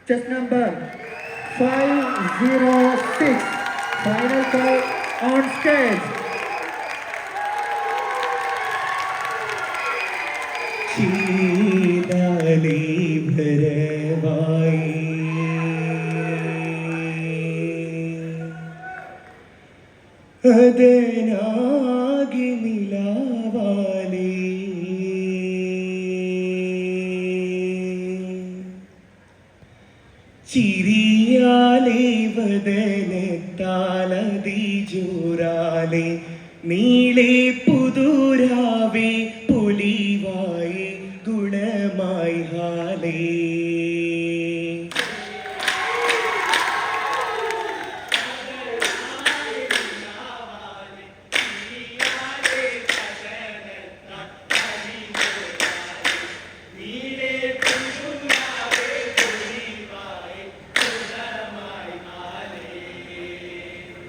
Chest number 506. Final call on stage. ചീലാലി ഭരവായി അതനാകി നിലാവാലി ചിരിയാലേ വദനത്താലതി ജോരാലേ നീളേ പുതുരാവേ പൊലിവായി ഗുണമായി ഹാലേ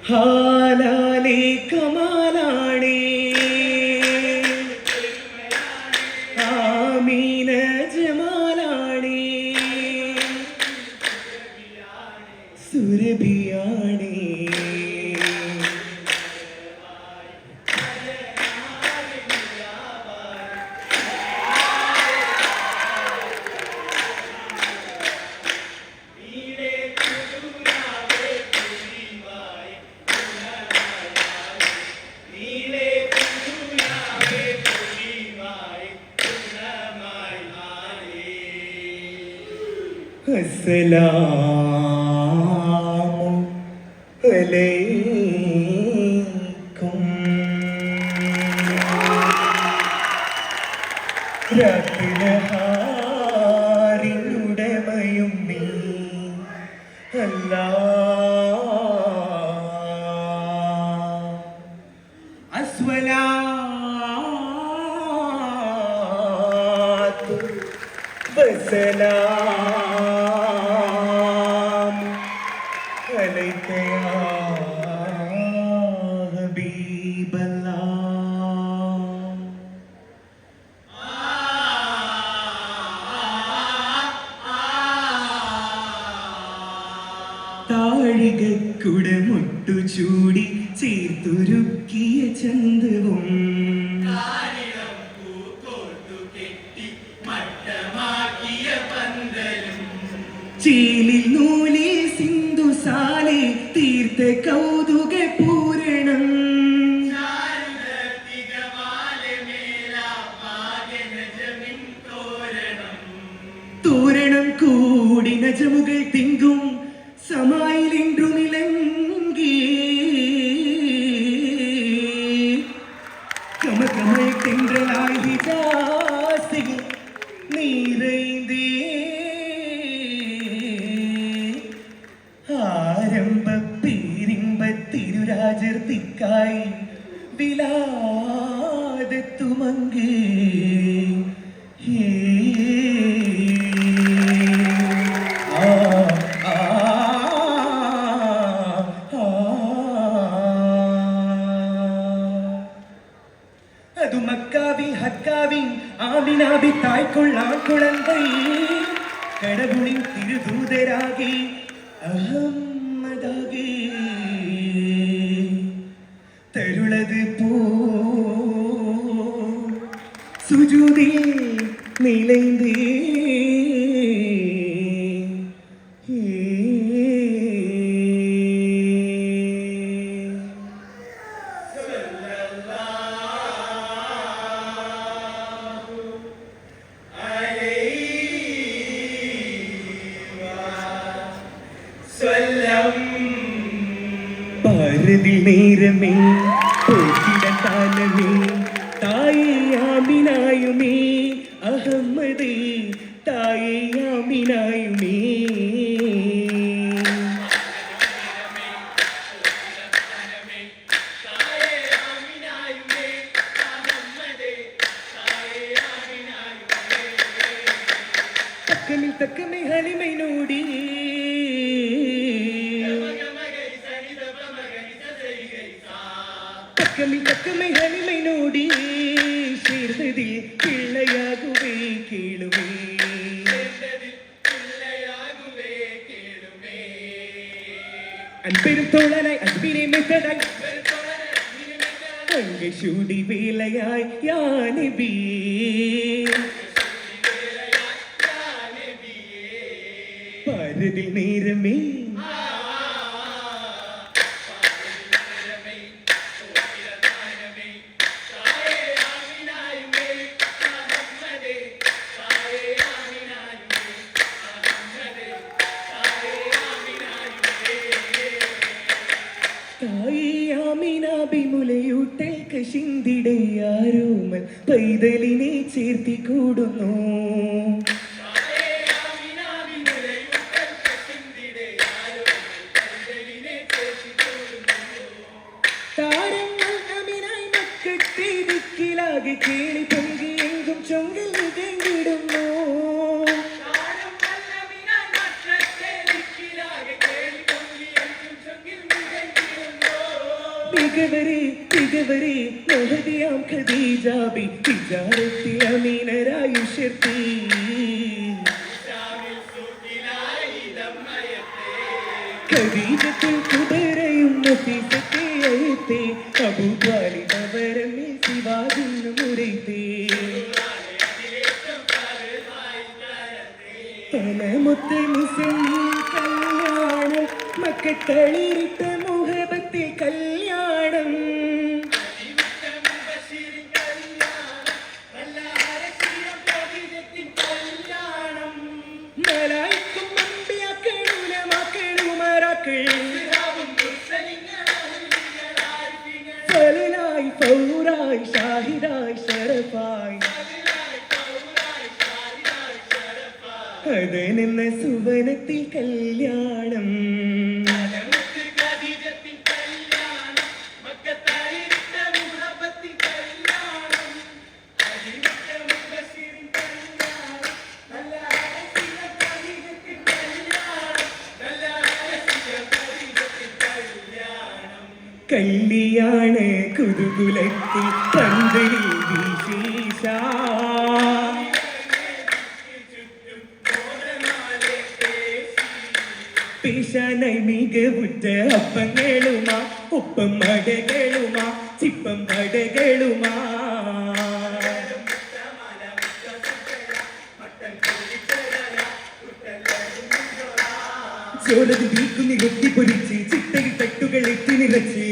ഹാലാലേ കമാലാണേ ആമീന ജമാലാണേ സുരഭിയാണേ അസ്സലാമു അലൈക്കും രാത്രിനഹാരിനുടമയും നീ അല്ലാ അസ്വലാത്തു വസ്സലാം عليك يا حبيب الله താഴികക്കുടമുട്ടു ചൂടി ചേർത്തുരുക്കിയ ചന്തവും ചേലിൽ നൂലി സിന്ധുസാലെ തീർത്ത കൗതുക പൂരണം തോരണം കൂടി നജമുകൾ തിങ്കും സമായിലെൻറുമിലങ്കി കമകമയ തെன்றലായി ഹിജാസിൽ നീരൈന്തേ ആരംഭത്തിരുരാജർത്തിക്കായി വിലാദത്തുമങ്കേ அது மக்காவின் ஹக்காவின் ஆமினாவி தாய்க்குள்ளான் குழந்தை கடவுளின் திருதூதராகி அகம்மதாகி தருளது போ சுஜூதில் நிலைந்தே பாரதி நேரமே போக்கிட காலமே தாயே ஆமினாயுமே அகம்மதே தாயே ஆமினாயுமே தக்கமே தக்கமே ஹலிமை நோடி தக்கமே தக்கமை ஹலிமை நோடி சேர்ந்ததில் பிள்ளையாகுவே கேளுமே അൻപെരും തോളനായി അൻപിനെ മെത്തടായി അങ്കശൂടി വേലയായി യാ നബി പാരതിൽ നേരമേ മുലയൂട്ടൽ കശിന്തിടയാരോമൽ പൈതലിനെ ചേർത്തി കൂടുന്നു താരങ്ങൾ അമിനായി മക്കത്തെ ദിക്കിലാകെ കേളി പൊങ്കി എങ്കും ചൊങ്കിൽ നികങ്ങിടുന്നു തികവരെ മോഹദിയാം ഖദീജാബി തിജാരത്തി അമീനരായുഷർത്തി ഖദീജത്തുൽ കുബറയും നഫീസത്തെ അയത്തെ അബൂ ത്വാലിബ് അവരമേ സിവാദിന്നു മുരൈത്തെ തലമുത്ത് മുസ്ലിം കല്യാണം മക്കത്തളിരിട്ട മുഹബത്തിൽ കല്യാണം മലായിക്കും അമ്പിയാക്കൾ ഉലമാക്കൾ ഉമറാക്കൾ ഫലലായി ഫൗറായി ഷാഹിദായി ഷറഫായി അതനെന്ന സുവനത്തിൽ കല്യാണം കല്ലിയാണ് കുതുകുലത്തി പന്തലിൽ വിശേഷ പിശാനായി മികവുറ്റ അപ്പങ്ങളുമാ ഒപ്പം മടകളുമാ ചിപ്പം പടകളുമാ ചോലത് വീക്കുന്നി കൊത്തി പൊരിച്ച് ചിട്ടയിൽ തട്ടുകൾ എത്തി നിറച്ച്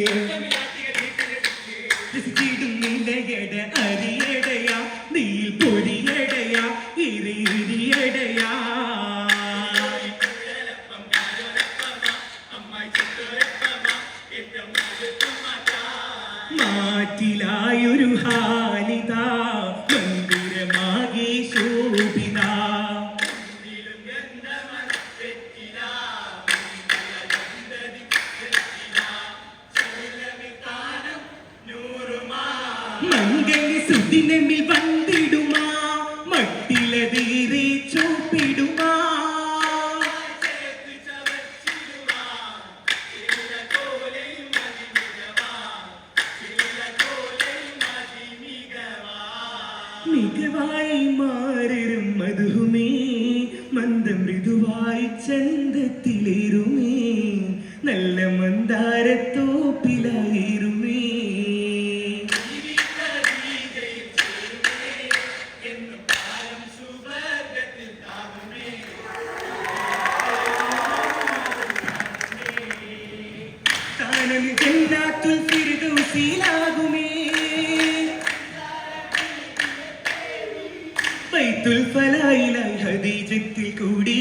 നിലയട അരിയടയാ നീൽ പൊരിയടയാ ഇരിയടയാ മാറ്റിലായൊരു ഹാലിത മന്ദിരമാകെ ശോഭിത മംഗളി സുദിനമിൽ വന്നിടുമാ മട്ടിലതീരെ ചോപ്പിടുമാ മികവായി മാറും മധുമേ മന്ദം മൃദുവായി ചന്തത്തിലേറുമേ നല്ല മന്ദാരത്തോപ്പിലായിരുമേ താനം ജന്നാത്തുൽ ഫിർദൗസിലാകുമേ ബൈത്തുൽ ഫലായിലായി ഖദീജത്തിൽ കൂടി